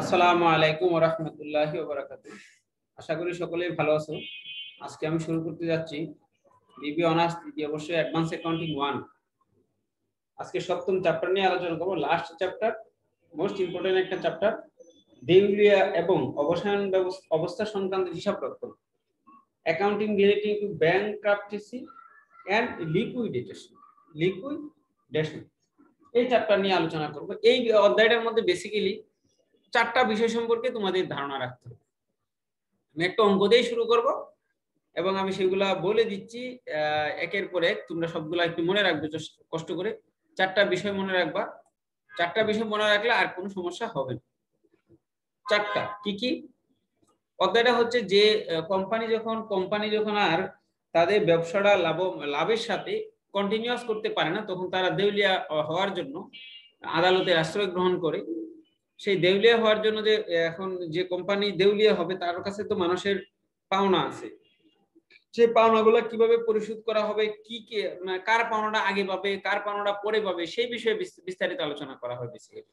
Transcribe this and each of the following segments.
আসসালামু আলাইকুম ওয়া রাহমাতুল্লাহি ওয়া বারাকাতুহু। আশা করি সকলেই ভালো আছো। আজকে আমি শুরু করতে যাচ্ছি বিবি অনার্স তৃতীয় বর্ষ অ্যাডভান্স অ্যাকাউন্টিং 1। আজকে সপ্তম চ্যাপ্টার নিয়ে আলোচনা করব। লাস্ট চ্যাপ্টার, মোস্ট ইম্পর্টেন্ট একটা চ্যাপ্টার, দেউলিয়া এবং অবসান অবস্থা সংক্রান্ত হিসাবরক্ষণ, accounting relating to bankruptcy and liquidation. এই চ্যাপ্টার নিয়ে আলোচনা করব। এই অধ্যায়টার মধ্যে বেসিক্যালি চারটা বিষয় সম্পর্কে তোমাদের ধারণা রাখতে হবে। আমি একটা অঙ্ক দিয়ে শুরু করব এবং আমি সেগুলা বলে দিচ্ছি একের পর এক। তোমরা সবগুলা একটু মনে রাখবে, কষ্ট করে চারটা বিষয় মনে রাখবা। চারটা বিষয় মনে রাখলে আর কোনো সমস্যা হবে না। চারটা কি কি? অধ্যায়টা হচ্ছে যে কোম্পানি যখন আর তাদের ব্যবসাটা লাভের সাথে কন্টিনিউয়াস করতে পারে না, তখন তারা দেউলিয়া হওয়ার জন্য আদালতের আশ্রয় গ্রহণ করে। সেই দেউলিয়া হওয়ার জন্য যে এখন যে কোম্পানি দেউলিয়া হবে তার কাছে তো মানুষের পাওনা আছে। যে পাওনাগুলো কিভাবে পরিশোধ করা হবে, কি কি কার পাওনাটা আগে পাবে, কার পাওনাটা পরে পাবে, সেই বিষয়ে বিস্তারিত আলোচনা করা হয়। বেসিক্যালি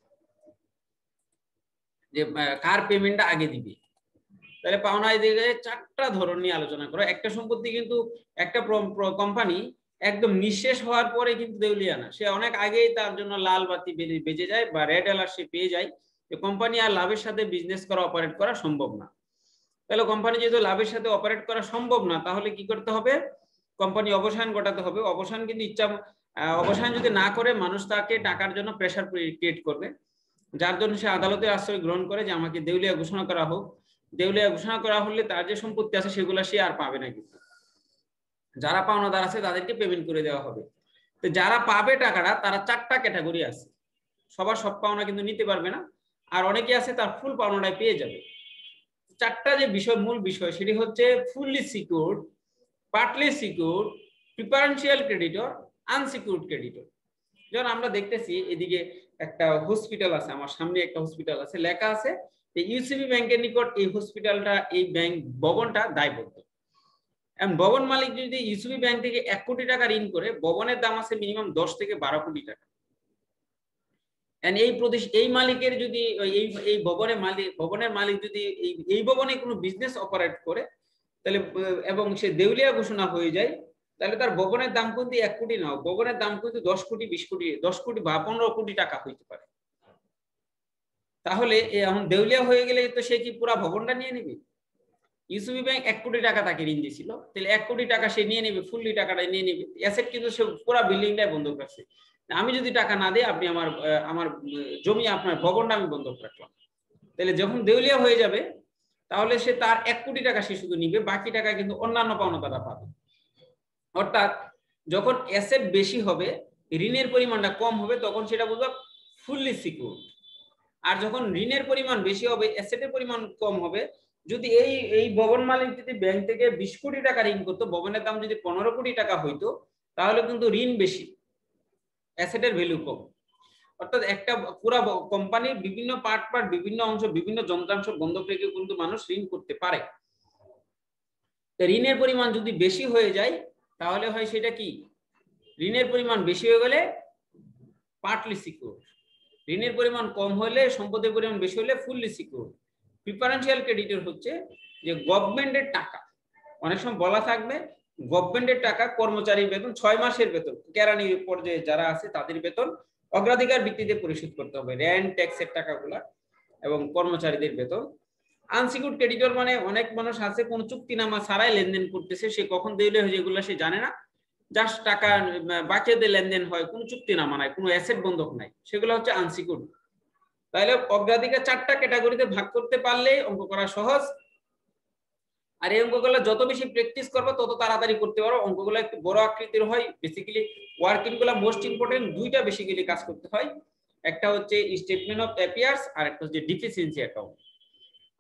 যে কার পেমেন্টটা আগে দিবে। তাহলে পাওনায় দিকে চারটা ধরন নিয়ে আলোচনা করো। একটা সম্পত্তি কিন্তু একটা কোম্পানি একদম নিঃশেষ হওয়ার পরে কিন্তু দেউলিয়া না, সে অনেক আগেই তার জন্য লাল বাতি বেজে যায় বা রেড অ্যালার্ট সে পেয়ে যায় যে কোম্পানি আর লাভের সাথে বিজনেস করা, অপারেট করা সম্ভব না। তাহলে কোম্পানি যেহেতু লাভের সাথে অপারেট করা সম্ভব না, তাহলে কি করতে হবে? কোম্পানি অবসান ঘটাতে হবে। অবসান কিন্তু অবসান যদি না করে, মানুষ তাকে টাকার জন্য প্রেসার ক্রিয়েট করবে, যার জন্য সে আদালতের আশ্রয় গ্রহণ করে যে আমাকে দেউলিয়া ঘোষণা করা হোক। দেউলিয়া ঘোষণা করা হলে তার যে সম্পত্তি আছে সেগুলো সে আর পাবে না, কিন্তু যারা পাওনাদার আছে তাদেরকে পেমেন্ট করে দেওয়া হবে। তো যারা পাবে টাকাটা, তারা চারটা ক্যাটাগরি আছে। সবার সব পাওনা কিন্তু নিতে পারবে না, আর অনেকে আছে তার ফুল পাওনাটাই পেয়ে যাবে। চারটা যে মূল বিষয় সেটি হচ্ছে fully secured, partly secured, preferential creditor, unsecured creditor. যেমন আমরা দেখতেছি এদিকে একটা হসপিটাল আছে, আমার সামনে একটা হসপিটাল আছে, লেখা আছে ইউসিবি ব্যাংকের নিকট এই হসপিটালটা, এই ব্যাংক ভবনটা দায়বদ্ধ। ভবন মালিক যদি ইউসিবি ব্যাংক থেকে 1 কোটি টাকা ঋণ করে, ভবনের দাম আছে মিনিমাম 10 থেকে 12 কোটি টাকা। এই মালিকের যদি এই ভবনের মালিক যদি এই ভবনে কোনো বিজনেস অপারেট করে, তাহলে এবং সে দেউলিয়া ঘোষণা হয়ে যায়, তাহলে তার ভবনের দাম কিন্তু 1 কোটি না, ভবনের দাম কিন্তু 10 কোটি, 20 কোটি, 10 কোটি বা 15 কোটি টাকা হইতে পারে। তাহলে এখন দেউলিয়া হয়ে গেলে তো সে কি পুরা ভবনটা নিয়ে নেবে? ইউসিবি ব্যাংক 1 কোটি টাকা তাকে ঋণ দিয়েছিল, তাহলে 1 কোটি টাকা সে নিয়ে নেবে, ফুললি টাকাটা নিয়ে নেবে। অ্যাসেট কিন্তু সে পুরা বিল্ডিংটাই বন্ধক রাখছে। আমি যদি টাকা না দিই, আপনি আমার জমি, আপনার ভবনটা আমি বন্ধক রাখলাম। তাহলে যখন দেউলিয়া হয়ে যাবে, তাহলে সে তার 1 কোটি টাকা সে শুধু নিবে, বাকি টাকা কিন্তু অন্যান্য পাওনাদাররা পাবে। অর্থাৎ যখন অ্যাসেট বেশি হবে, ঋণের পরিমাণটা কম হবে, তখন সেটা বলবো ফুললি সিকিউরড। আর যখন ঋণের পরিমাণ বেশি হবে, অ্যাসেটের পরিমাণ কম হবে, যদি এই ভবন মালিক যদি ব্যাংক থেকে 20 কোটি টাকা ঋণ করতো, ভবনের দাম যদি 15 কোটি টাকা হইতো, তাহলে কিন্তু ঋণ বেশি, অ্যাসেটের ভ্যালু কম। অর্থাৎ একটা পুরো কোম্পানির বিভিন্ন পার্ট বিভিন্ন অংশ, বিভিন্ন যন্ত্রাংশ বন্ধক রেখে কিন্তু মানুষ ঋণ করতে পারে। ঋণের পরিমাণ যদি বেশি হয়ে যায়, তাহলে হয় সেটা কি? ঋণের পরিমাণ বেশি হয়ে গেলে পার্টলি সিকিউর, ঋণের পরিমাণ কম হলে, সম্পদের পরিমাণ বেশি হলে ফুললি সিকিউর। প্রিফারেন্সিয়াল ক্রেডিটর হচ্ছে যে গভর্নমেন্টের টাকা, অনেক সময় বলা থাকবে গভর্নমেন্টের টাকা, কর্মচারীর বেতন, 6 মাসের বেতন, কেরানি পর্যায়ে যারা আছে তাদের বেতন অগ্রাধিকার ভিত্তিতে পরিশোধ করতে হবে, রেন্ট ট্যাক্সের টাকাগুলা এবং কর্মচারীদের বেতন। আনসিকিউরড ক্রেডিটর মানে অনেক মানুষ আছে কোন চুক্তিনামা ছাড়াই লেনদেন করতেছে, সে কখন দেউলিয়া হয়ে যেগুলো সে জানে না, জাস্ট টাকা বাকিতে লেনদেন হয়, কোনো চুক্তিনামা নাই, কোনো অ্যাসেট বন্ধক নাই, সেগুলো হচ্ছে আনসিকিউরড। তাহলে অগ্রাধিকার 4টা ক্যাটাগরিতে ভাগ করতে পারলে অঙ্ক করা সহজ। আর এই অঙ্কগুলো যত বেশি প্র্যাকটিস করবে তত তাড়াতাড়ি করতে পারো। অঙ্কগুলো একটু বড় আকৃতির হয়, বেসিক্যালি ওয়ার্কিং গুলো মোস্ট ইম্পর্টেন্ট দুইটা বেসিক্যালি কাজ করতে হয়, একটা হচ্ছে স্টেটমেন্ট অফ অ্যাপিয়ার্স আর একটা হচ্ছে ডিফিসিয়েন্সি অ্যাকাউন্ট।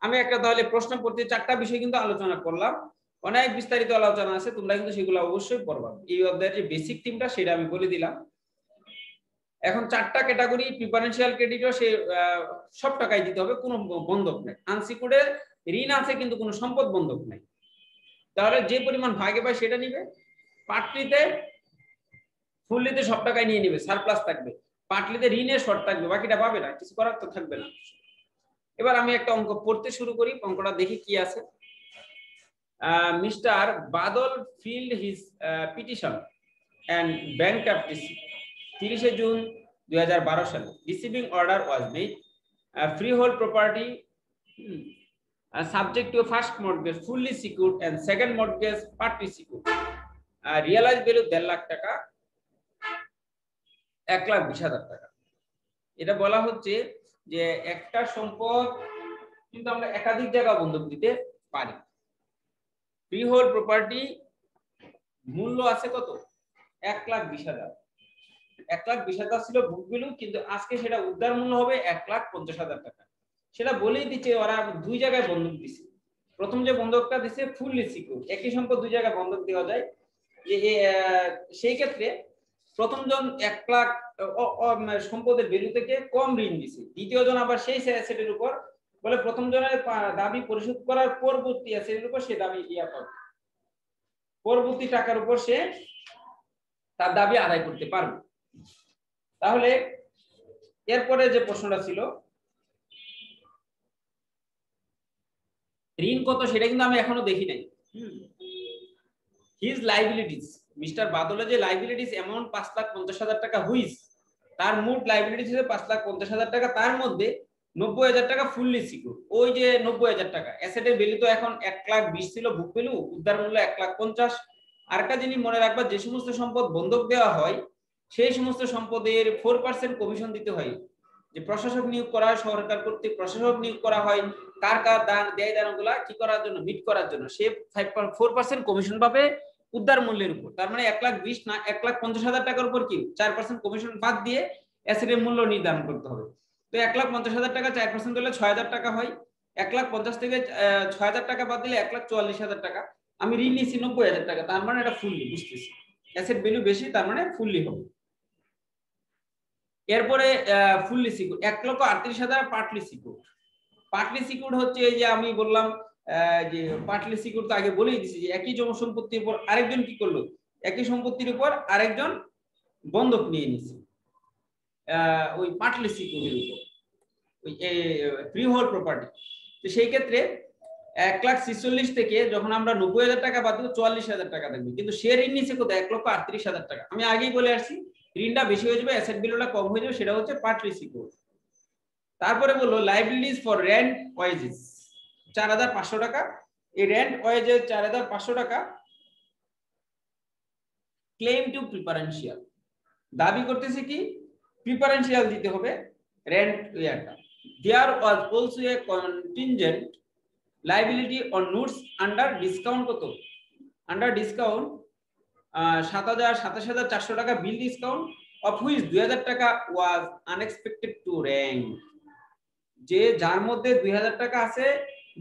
আমি একটা তাহলে প্রশ্ন পড়তে 4টা বিষয় কিন্তু আলোচনা করলাম, অনেক বিস্তারিত আলোচনা আছে, তোমরা কিন্তু সেগুলো অবশ্যই পড়বা। এই অধ্যায়ের যে বেসিক থিমটা সেটা আমি বলে দিলাম। এখন 4টা ক্যাটাগরি, প্রিফারেন্সিয়াল ক্রেডিটর, সে সব টাকাই দিতে হবে, কোনো বন্ধক নেই। আনসিকিউর্ডে ঋণ আছে কিন্তু কোনো সম্পদ বন্ধক নেই, তাহলে যে পরিমাণ ভাগে পায় সেটা নিবে। পার্টলিতে ফুললিতে সব টাকাই নিয়ে নিবে, সারপ্লাস থাকবে। পার্টলিতে ঋণের শর্ট থাকবে, বাকিটা পাবে না, কিছু করার তো থাকবে না। এবার আমি একটা অঙ্ক পড়তে শুরু করি, অঙ্কটা দেখি কি আছে। Mr. Badal filled his petition and bankruptcy 30 June 2012 সালে। Receiving order was made. Freehold property subject to first mortgage fully secured and second mortgage partly secured. Realized value 1.5 lakh টাকা, 1,20,000 টাকা। এটা বলা হচ্ছে যে একটা সম্পদ কিন্তু আমরা একাধিক জায়গা বন্ধক দিতে পারি। ফ্রি হোল্ড প্রপার্টি মূল্য আছে কত? 1,20,000। 1,20,000 ছিল বুক ভ্যালু, কিন্তু আজকে সেটা উদ্ধার মূল্য হবে 1,50,000 টাকা। সেটা বলেই দিচ্ছে ওরা দুই জায়গায় বন্ধক দিছে। প্রথম যে বন্ধকটা দিছে ফুললি সিকিউর, একই সম্পদ দুই জায়গায় বন্ধক দেওয়া যায়। সেই ক্ষেত্রে প্রথম জন 1 লাখ সম্পদের ভ্যালু থেকে কম ঋণ দিছে, দ্বিতীয় জন আবার সেই অ্যাসেটের উপর বলে প্রথম জনের দাবি পরিশোধ করার পরবর্তী অ্যাসেটের উপর সে দাবি পাবে, পরবর্তী টাকার উপর সে তার দাবি আদায় করতে পারবে। তাহলে এরপরে যে প্রশ্নটা ছিল ঋণ কত, সেটা কিন্তু আমি এখনো দেখি নাই। হিজ লাইবিলিটিস, মিস্টার বাদলের যে লাইবিলিটিস অ্যামাউন্ট 5,50,000 টাকা হুইজ, তার মোট লাইবিলিটিস ছিল 5,50,000 টাকা, তার মধ্যে 90,000 টাকা ফুললি সিকিউর। ওই যে 90,000 টাকা অ্যাসেটের ভ্যালু তো এখন 1,20,000 ছিল বুক ভ্যালু, উদ্ধার মূল্য 1,50,000। আরেকটা জিনিস মনে রাখবা, যে সমস্ত সম্পদ বন্ধক দেওয়া হয় সেই সমস্ত সম্পদের 4% কমিশন দিতে হয়। যে প্রশাসক নিয়োগ করা হয়, সরকার কর্তৃক প্রশাসক নিয়োগ করা হয়, কার কার দান দেয় দানগুলা কি করার জন্য, মিট করার জন্য, সে 4% কমিশন পাবে উদ্ধার মূল্যের উপর। তার মানে 1,20,000 না 1,50,000 টাকার উপর কি 4% কমিশন বাদ দিয়ে অ্যাসেটের মূল্য নির্ধারণ করতে হবে। তো 1,50,000 টাকা 4% হলে 6,000 টাকা হয়। 1,50,000 থেকে 6,000 টাকা বাদ দিলে 1,44,000 টাকা। আমি ঋণ নিয়েছি 90,000 টাকা, তার মানে এটা ফুললি, বুঝতেছি অ্যাসেট ভ্যালু বেশি, তার মানে ফুললি হবে। এরপরে fully secure 1,38,000 partly secure. Partly secure হচ্ছে এই যে আমি বললাম যে পার্টলি সিকিউর তো আগে বলেই দিছি যে একই জমি সম্পত্তির উপর আরেকজন কি করলো, একই সম্পত্তির উপর আরেকজন বন্ধক নিয়ে নিছে ওই পার্টলি সিকিউরের উপর, ওই ফ্রি হোল্ড প্রপার্টি। তো সেই ক্ষেত্রে 1,46,000 থেকে যখন আমরা 90,000 টাকা বাদ দেবো 44,000 টাকা থাকবে, কিন্তু সে ঋণ নিচ্ছে কত 1,38,000 টাকা। আমি আগেই বলে আসছি ঋণটা বেশি হয়ে যাবে, অ্যাসেট ভ্যালুটা কম হয়ে যাবে, সেটা হচ্ছে পার্টলি সিকিউর। তারপরে বললো লাইবিলিটিস ফর রেন্ট ওয়েজেস 4,500 টাকা। এই রেন্ট ওয়েজেস 4,500 টাকা ক্লেম টু প্রিফারেন্সিয়াল, দাবি করতেছে কি প্রিফারেন্সিয়াল দিতে হবে রেন্ট ইয়ারটা। There was also a contingent liability on notes under discount কত, আন্ডার ডিসকাউন্ট 27,400 টাকা বিল ডিসকাউন্ট, অফ হুইচ 2,000 টাকা ওয়াজ আনএক্সপেক্টেড টু র্যাঙ্ক। যে যার মধ্যে 2,000 টাকা আছে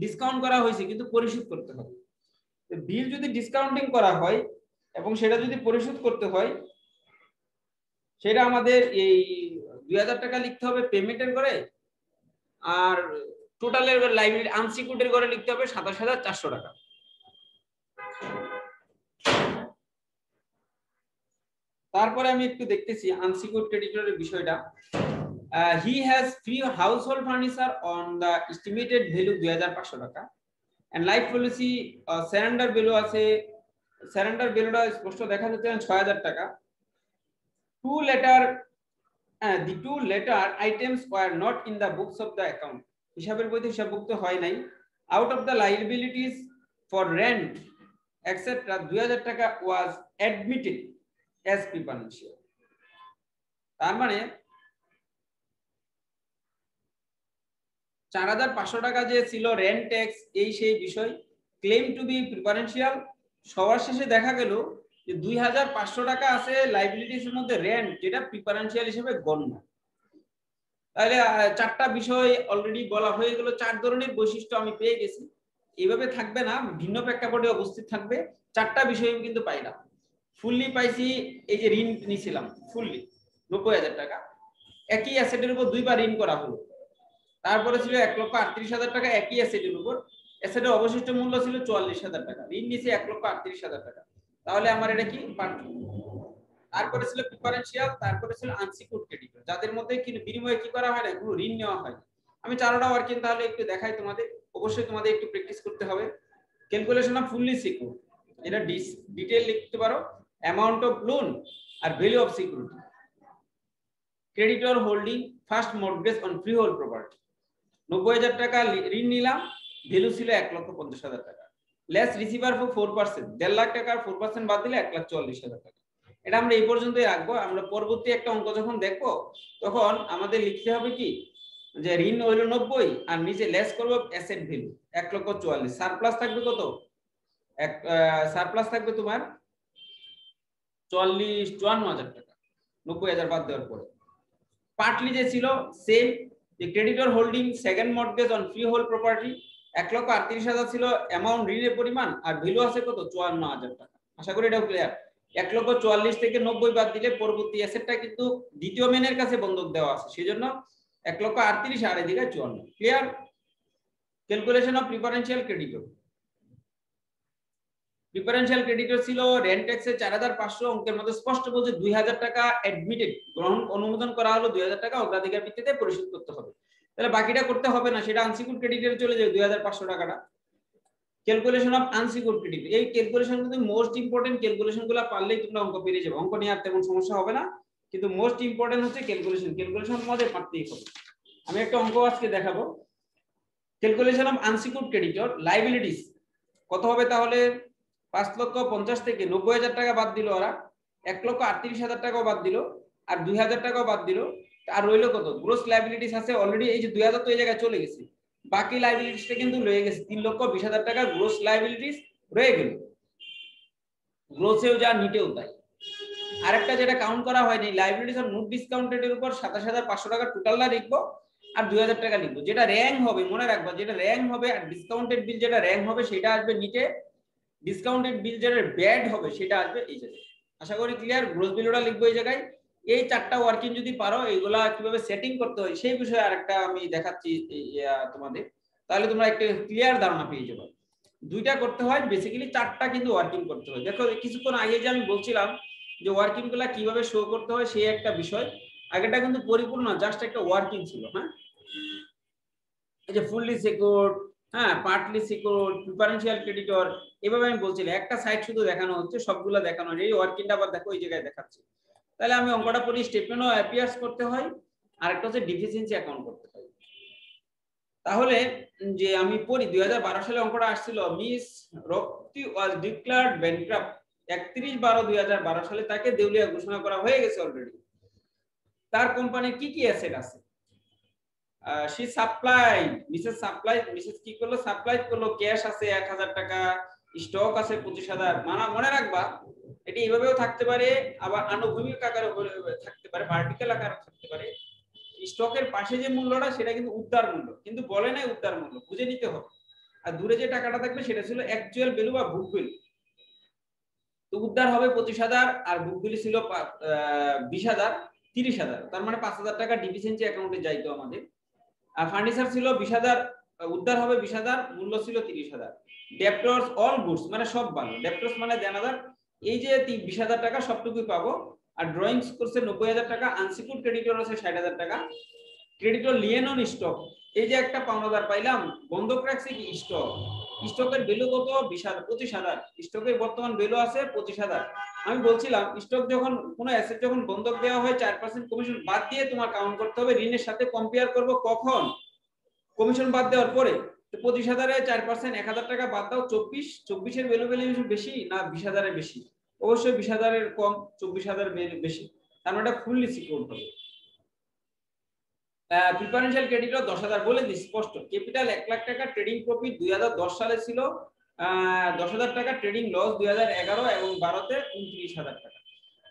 ডিসকাউন্ট করা হয়েছে কিন্তু পরিশোধ করতে হবে। বিল যদি ডিসকাউন্টিং করা হয় এবং সেটা যদি পরিশোধ করতে হয়, সেটা আমাদের এই 2,000 টাকা লিখতে হবে পেমেন্টের করে, আর টোটালের লাইবিলিটি আনসিকিউর্ডের করে লিখতে হবে 27,400 টাকা। তারপরে আমি একটু দেখতেছি আনসিকিউর্ড ক্রেডিটরের বিষয়টা। He has free household furniture on the estimated value 2,500 টাকা and life policy surrender value আছে, সারেন্ডার ভ্যালুটা স্পষ্ট দেখা যাচ্ছে 6,000 টাকা। the two latter items were not in the books of the account, হিসাবের বইতে হিসাবভুক্ত হয় নাই। out of the liabilities for rent etc 2,000 টাকা was admitted as preferential। তার মানে 4,500 টাকা যে ছিল রেন্ট ট্যাক্স এই সেই বিষয় ক্লেম টু বি প্রিফারেন্সিয়াল, সবার শেষে দেখা গেল যে 2,500 টাকা আছে লাইবিলিটিস এর মধ্যে রেন্ট, যেটা প্রিফারেন্সিয়াল হিসেবে গণ্য। তাহলে 4টা বিষয় অলরেডি বলা হয়ে গেল, 4 ধরনের বৈশিষ্ট্য আমি পেয়ে গেছি। এইভাবে থাকবে না, ভিন্ন প্রেক্ষাপটে উপস্থিত থাকবে। 4টা বিষয় আমি কিন্তু পাইলাম। ফুললি পাইছি, এই যে ঋণ নিয়েছিলাম ফুললি 90,000 টাকা, একই অ্যাসেটের উপর দুইবার ঋণ করা হলো। তারপরে ছিল 1,38,000 টাকা একই অ্যাসেটের উপর, অ্যাসেটের অবশিষ্ট মূল্য ছিল 44,000 টাকা, ঋণ নিয়েছি 1,38,000 টাকা। তাহলে আমার এটা কি তারপরে ছিল প্রিফারেন্সিয়াল, তারপরে ছিল আনসিকিউর্ড ক্রেডিটর, যাদের মধ্যে কি বিনিময়ে কি করা হয় না, কোনো ঋণ নেওয়া হয়। আমি চারোটা ওয়ার্কিং তাহলে একটু দেখাই তোমাদের, অবশ্যই তোমাদের একটু প্র্যাকটিস করতে হবে। ক্যালকুলেশন অফ ফুললি সিকিউর, এটা ডিটেইল লিখতে পারো, অ্যামাউন্ট অফ লোন আর value of security. Creditor holding first mortgage on free hold property, 90,000 টাকা ঋণ নিলাম, ভ্যালু ছিল 1,50,000 টাকা, লেস রিসিভার ফর 4%, 1.5 লাখ টাকার 4% বাদ দিলে 1,40,000 টাকা। এটা আমরা এই পর্যন্তই রাখবো। আমরা পরবর্তী একটা অঙ্ক যখন দেখবো তখন আমাদের লিখতে হবে কি, যে ঋণ হইল 90 আর নিচে লেস করবো অ্যাসেট ভ্যালু 1,44,000, সারপ্লাস থাকবে কত, সারপ্লাস থাকবে তোমার 54,000 টাকা 90,000 বাদ দেওয়ার পরে। পার্টলি যে ছিল সেম, যে creditor holding second mortgage on free hold property, 1,38,000 ছিল অ্যামাউন্ট ঋণের পরিমাণ, আর ভ্যালু আছে কত 54,000 টাকা। আশা করি এটাও ক্লিয়ার। 1,44,000 থেকে 90 বাদ দিলে পরবর্তী অ্যাসেটটা কিন্তু দ্বিতীয় মেনের কাছে বন্ধক দেওয়া আছে, সেজন্য 1,38,000 আর এদিকে 54। Clear? Calculation of preferential creditor, preferential creditor ছিল রেন্ট ট্যাক্সে 4,500, অঙ্কের মধ্যে স্পষ্ট বলছে 2,000 টাকা অ্যাডমিটেড, গ্রহণ অনুমোদন করা হলো, 2,000 টাকা অগ্রাধিকার ভিত্তিতে পরিশোধ করতে হবে। তাহলে বাকিটা করতে হবে না, সেটা আনসিকিউরড ক্রেডিটরে চলে যাবে 2,500 টাকাটা। ক্যালকুলেশন অফ আনসিকিউরড ক্রেডিট, এই ক্যালকুলেশন কিন্তু মোস্ট ইম্পর্টেন্ট, ক্যালকুলেশনগুলো পারলেই তোমরা অঙ্ক পেরে যাবে, অঙ্ক নিয়ে আর তেমন সমস্যা হবে না, কিন্তু মোস্ট ইম্পর্টেন্ট হচ্ছে ক্যালকুলেশন, ক্যালকুলেশন তোমাদের পারতেই হবে। আমি একটা অঙ্ক আজকে দেখাবো। Calculation of unsecured creditor liabilities কত হবে, তাহলে 5,50,000 থেকে 90,000 টাকা বাদ দিল ওরা, 1,38,000 টাকাও বাদ দিল, আর 2,000 টাকাও বাদ দিল, আর রইল কত, গ্রোস লায়াবিলিটিস আছে অলরেডি, এই যে 2,000 তো এই জায়গায় চলে গেছে, বাকি লায়াবিলিটিসটা কিন্তু রয়ে গেছে 3,20,000 টাকা গ্রোস লায়াবিলিটিস রয়ে গেল, গ্রোসেও যা নিটেও তাই। আরেকটা যেটা কাউন্ট করা হয়নি, লায়াবিলিটিস আর নোট ডিসকাউন্টেড এর উপর 27,500 টাকা টোটালটা লিখবো, আর 2,000 টাকা লিখবো, যেটা র্যাঙ্ক হবে মনে রাখবা, যেটা র্যাঙ্ক হবে আর ডিসকাউন্টেড বিল যেটা র্যাঙ্ক হবে সেটা আসবে নিচে, ডিসকাউন্টেড বিল যেটা ব্যাড হবে সেটা আসবে এই জায়গায়। আশা করি ক্লিয়ার। গ্রোস বিল ওটা লিখবো এই জায়গায়। এই চারটা ওয়ার্কিং যদি পারো, এইগুলা কিভাবে সেটিং করতে হয় সেই বিষয়ে আরেকটা আমি দেখাচ্ছি তোমাদের, তাহলে তোমরা একটা ক্লিয়ার ধারণা পেয়ে যাবে। দুইটা করতে হয় বেসিক্যালি, চারটা কিন্তু ওয়ার্কিং করতে হয়। দেখো কিছুক্ষণ আগে যে আমি বলছিলাম যে ওয়ার্কিং গুলা কিভাবে শো করতে হয় সেই একটা বিষয়, আগেটা কিন্তু পরিপূর্ণ জাস্ট একটা ওয়ার্কিং ছিল। হ্যাঁ, এই যে ফুললি সিকিউরড, হ্যাঁ পার্টলি সিকিউরড, প্রিফারেন্সিয়াল ক্রেডিটর, এভাবে আমি বলছিলাম, একটা সাইড শুধু দেখানো হচ্ছে, সবগুলা দেখানো, এই ওয়ার্কিংটা আবার দেখো এই জায়গায় দেখাচ্ছি। তাহলে আমি অঙ্কটা পড়ি, স্টেটমেন্ট অফ অ্যাপিয়ার্স করতে হয়, আর একটা হচ্ছে ডিফিসিয়েন্সি অ্যাকাউন্ট করতে হয়। তাহলে যে আমি পড়ি 2012 সালে অঙ্কটা আসছিল, মিস রক্তি ওয়াজ ডিক্লার্ড ব্যাংক্রাপ্ট 31/12/2012 সালে, তাকে দেউলিয়া ঘোষণা করা হয়ে গেছে অলরেডি। তার কোম্পানির কি কি অ্যাসেট আছে? she supplied, মিসেস কি করলো, সাপ্লাই করলো, ক্যাশ আছে 1,000 টাকা, স্টক আছে 25,000। মনে রাখবা এটি এইভাবেও থাকতে পারে, আবার আনুভূমিক আকারে থাকতে পারে, ভার্টিক্যাল আকারে থাকতে পারে। স্টকের পাশে যে মূল্যটা সেটা কিন্তু উদ্ধার মূল্য, কিন্তু বলে নাই উদ্ধার মূল্য, বুঝে নিতে হবে। আর দূরে যে টাকাটা থাকবে সেটা ছিল অ্যাকচুয়াল ভ্যালু বা বুক ভ্যালু। তো উদ্ধার হবে 25,000, আর বুক ভ্যালু ছিল 20,000, 30,000, তার মানে 5,000 টাকা ডিফিসিয়েন্সি অ্যাকাউন্টে যাইতো আমাদের। আর ফার্নিচার ছিল 20,000, উদ্ধার হবে 20,000, মূল্য ছিল 30,000। ডেপ্টরস অল গুডস মানে সব ভালো, ডেপ্টরস মানে দেনাদার, এই যে 20,000 টাকা সবটুকুই পাবো। আর ড্রয়িংস করছে 90,000 টাকা, আনসিকিউরড ক্রেডিটর আছে 60,000 টাকা, ক্রেডিটর লিয়েন অন স্টক, এই যে একটা পাওনাদার পাইলাম, বন্ধক রাখছে কি স্টক, স্টকের ভ্যালু কত 25,000, স্টকের বর্তমান ভ্যালু আছে 25,000। আমি বলছিলাম স্টক যখন কোনো অ্যাসেট যখন বন্ধক দেওয়া হয় 4% কমিশন বাদ দিয়ে তোমার কাউন্ট করতে হবে, ঋণের সাথে কম্পেয়ার করব কখন, কমিশন বাদ দেওয়ার পরে। তো 25,000 এ 4% 1,000 টাকা বাদ দাও, 24 এর ভ্যালু বেশি না 20,000 এর বেশি? অবশ্যই 20,000 এর কম, 24,000 বেশি, তার মানে এটা ফুললি সিকিউরড হবে। প্রিফারেন্সিয়াল ক্রেডিটর 10,000 বলে দিই স্পষ্ট, ক্যাপিটাল 1 লাখ টাকা, ট্রেডিং প্রফিট 2010 সালে ছিল 10,000 টাকা, ট্রেডিং লস 2011 এবং 12-তে 29,000 টাকা।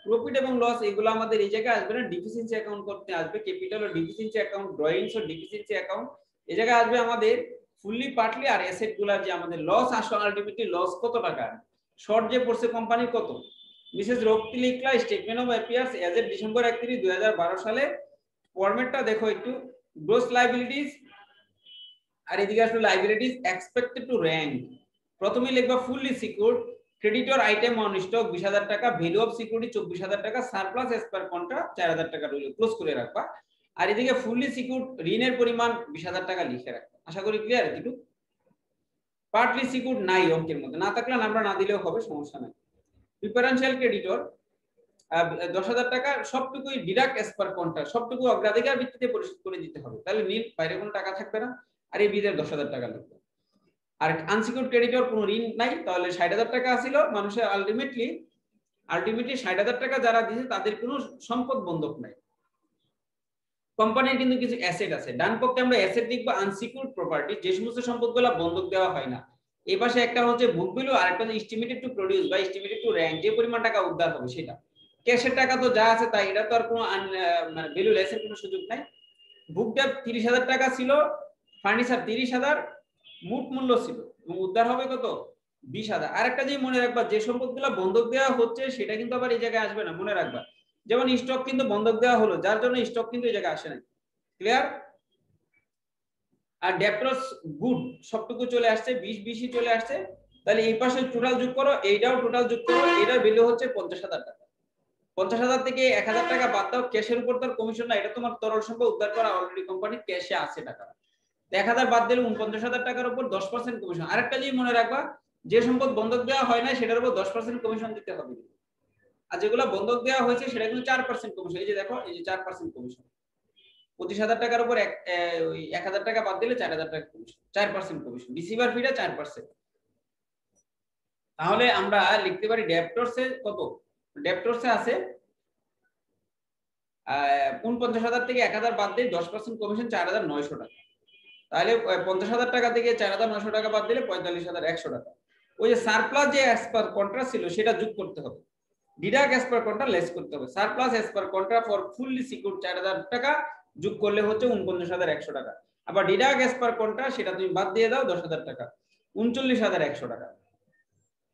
প্রফিট এবং লস এগুলো আমাদের এই জায়গায় আসবে না, ডিফিসিয়েন্সি অ্যাকাউন্ট করতে আসবে, ক্যাপিটাল ও ডিফিসিয়েন্সি অ্যাকাউন্ট, ড্রয়িংস ও ডিফিসিয়েন্সি অ্যাকাউন্ট, এই জায়গায় আসবে আমাদের ফুললি পার্টলি আর অ্যাসেট গুলা, যে আমাদের লস আসলে আলটিমেটলি লস কত টাকা, শর্ট যে পড়ছে কোম্পানি কত। মিসেস রক্তি লিখলা statement of appears as at December 31, 2012 সালে, ফরম্যাটটা দেখো একটু, গ্রোস লায়াবিলিটিস আর এদিকে আসলে লায়াবিলিটিস এক্সপেক্টেড টু র‍্যাঙ্ক। প্রথমেই লিখবা fully secured, creditor item on stock 20,000 টাকা, ভ্যালু অফ সিকিউরিটি 24,000 টাকা, সারপ্লাস এস পার কন্ট্রা 4,000 টাকা রইল, ক্লোজ করে রাখবা। আর এদিকে ফুললি সিকিউরড ঋণের পরিমাণ 20,000 টাকা লিখে রাখবেন। আশা করি ক্লিয়ার এটুকু। পার্টলি সিকিউরড নাই অঙ্কের মধ্যে, না থাকলে আমরা না দিলেও হবে, সমস্যা নাই। প্রিফারেন্সিয়াল ক্রেডিটর 10,000 টাকা সবটুকুই ডিডাক্ট এস পার কন্ট্রাক্ট, সবটুকু অগ্রাধিকার ভিত্তিতে পরিশোধ করে দিতে হবে, তাহলে নীল বাইরে কোনো টাকা থাকবে না। আর এই বিদের 10,000 টাকা লাগবে। আর আনসিকিউরড ক্রেডিটর কোনো ঋণ নাই, তাহলে 60,000 টাকা ছিল মানুষের আলটিমেটলি 60,000 টাকা যারা দিয়েছে তাদের কোনো সম্পদ বন্ধক নাই। কোম্পানির কিন্তু কিছু অ্যাসেট আছে, ডান পক্ষে আমরা অ্যাসেট লিখবো আনসিকিউরড প্রপার্টি, যে সমস্ত সম্পদগুলো বন্ধক দেওয়া হয় না। এই পাশে একটা হচ্ছে বুক ভ্যালু আর একটা হচ্ছে এস্টিমেটেড টু প্রোডিউস বা এস্টিমেটেড টু র‍্যাঙ্ক, যে পরিমাণ টাকা উদ্ধার হবে সেটা। ক্যাশের টাকা তো যা আছে তাই, এটা তো আর কোনো মানে ভ্যালু লেসের কোনো সুযোগ নাই। বুকটা 30,000 টাকা ছিল, ফার্নিচার 30,000 মোট মূল্য ছিল, এবং উদ্ধার হবে কত 20,000। আরেকটা যে মনে রাখবা, যে সম্পদগুলো বন্ধক দেওয়া হচ্ছে সেটা কিন্তু আবার এই জায়গায় আসবে না, মনে রাখবা। যেমন স্টক কিন্তু বন্ধক দেওয়া হলো, যার জন্য স্টক কিন্তু এই জায়গায় আসে না। ক্লিয়ার? আর ডেপ্টরস গুড সবটুকু চলে আসছে, 20 চলে আসছে। তাহলে এই পাশে টোটাল যোগ করো, এইটাও টোটাল যোগ করো, এটার ভ্যালু হচ্ছে 50,000 টাকা। 50,000 থেকে 1,000 টাকা বাদ দাও, ক্যাশের উপর তার কমিশন না, এটা তোমার তরল সম্পদ উদ্ধার করা অলরেডি কোম্পানির ক্যাশে আছে টাকা। 1,000 বাদ দিলে 49,000 টাকার উপর 10% কমিশন। আরেকটা জিনিস মনে রাখবা, যে সম্পদ বন্ধক দেওয়া হয় না সেটার উপর 10% কমিশন দিতে হবে, আর যেগুলো বন্ধক দেওয়া হয়েছে সেটা কিন্তু 4% কমিশন। এই যে দেখো, এই যে 4% কমিশন, 25,000 টাকার উপর 1,000 টাকা বাদ দিলে 4,000 টাকা কমিশন, 4% কমিশন, রিসিভার ফিটা 4%। তাহলে আমরা লিখতে পারি ডেপ্টরসে কত, ডেপ্টরসে আছে 49,000 থেকে 1,000 বাদ দিয়ে 10% কমিশন 4,900 টাকা। তাহলে 50,000 টাকা থেকে 4,900 টাকা বাদ দিলে 45,100 টাকা। ওই যে সারপ্লাস যে অ্যাজ পার কন্ট্রা ছিল সেটা যোগ করতে হবে, deduct as per contra less করতে হবে। Surplus as per contra for fully secured 4,000 টাকা যোগ করলে হচ্ছে 49,100 টাকা। আবার ডিডাক্ট অ্যাজ পার কন্ট্রা সেটা তুমি বাদ দিয়ে দাও 10,000 টাকা, 39,100 টাকা।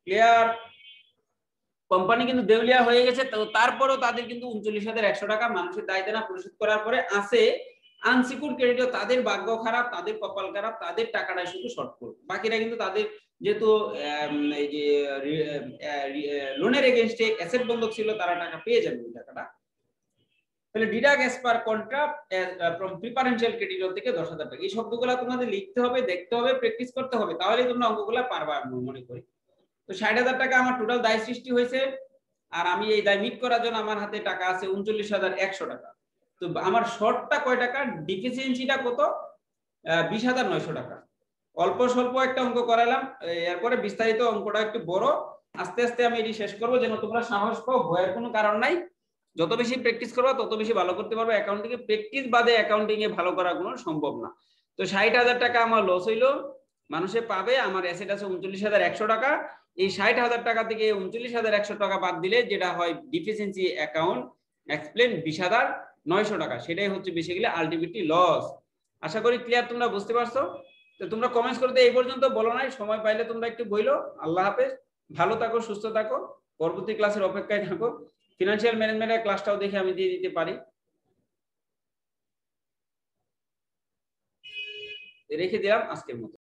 ক্লিয়ার? কোম্পানি কিন্তু দেউলিয়া হয়ে গেছে, তো তারপরেও তাদের কিন্তু 39,100 টাকা মানুষের দায় দেনা পরিশোধ করার পরে আছে। আনসিকিউরড ক্রেডিটর, তাদের ভাগ্য খারাপ, তাদের কপাল খারাপ, তাদের টাকাটা শুধু শর্ট করবে, বাকিরা কিন্তু তাদের যেহেতু এই যে লোনের এগেইনস্টে অ্যাসেট বন্ধক ছিল, তারা টাকা পেয়ে যাবে ওই টাকাটা। তাহলে deduct as per contract from preferential creditor থেকে 10,000 টাকা। এই শব্দগুলো তোমাদের লিখতে হবে, দেখতে হবে, প্র্যাকটিস করতে হবে, তাহলে তোমরা অঙ্কগুলো পারবা আমি মনে করি। তো 60,000 টাকা আমার টোটাল দায় সৃষ্টি হয়েছে, আর আমি এই দায় মিট করার জন্য আমার হাতে টাকা আছে 39,100 টাকা। তো আমার শর্টটা কয় টাকা, ডিফিসিয়েন্সিটা কত, 20,900 টাকা। অল্প স্বল্প একটা অঙ্ক করালাম, এরপরে বিস্তারিত অঙ্কটা একটু বড়, আস্তে আস্তে আমি এটি শেষ করবো, যেন তোমরা সাহস পাও, ভয়ের কোনো কারণ নাই। যত বেশি প্র্যাকটিস করবা তত বেশি ভালো করতে পারবে। অ্যাকাউন্টিং এ প্র্যাকটিস বাদে অ্যাকাউন্টিং এ ভালো করা কোনো সম্ভব না। তো 60,000 টাকা আমার লস হইলো, মানুষে পাবে, আমার অ্যাসেট আছে 39,100 টাকা। এই 60,000 টাকা থেকে 39,100 টাকা বাদ দিলে যেটা হয় ডিফিসিয়েন্সি অ্যাকাউন্ট এক্সপ্লেন 20,900 টাকা, সেটাই হচ্ছে বেসিক্যালি আলটিমেটলি লস। আশা করি ক্লিয়ার, তোমরা বুঝতে পারছো। তো তোমরা কমেন্টস করতে এই পর্যন্ত বলো নাই, সময় পাইলে তোমরা একটু বইলো। আল্লাহ হাফেজ, ভালো থাকো, সুস্থ থাকো, পরবর্তী ক্লাসের অপেক্ষায় থাকো। ফিনান্সিয়াল ম্যানেজমেন্টের ক্লাসটাও দেখে আমি দিয়ে দিতে পারি, রেখে দিলাম আজকের মতো।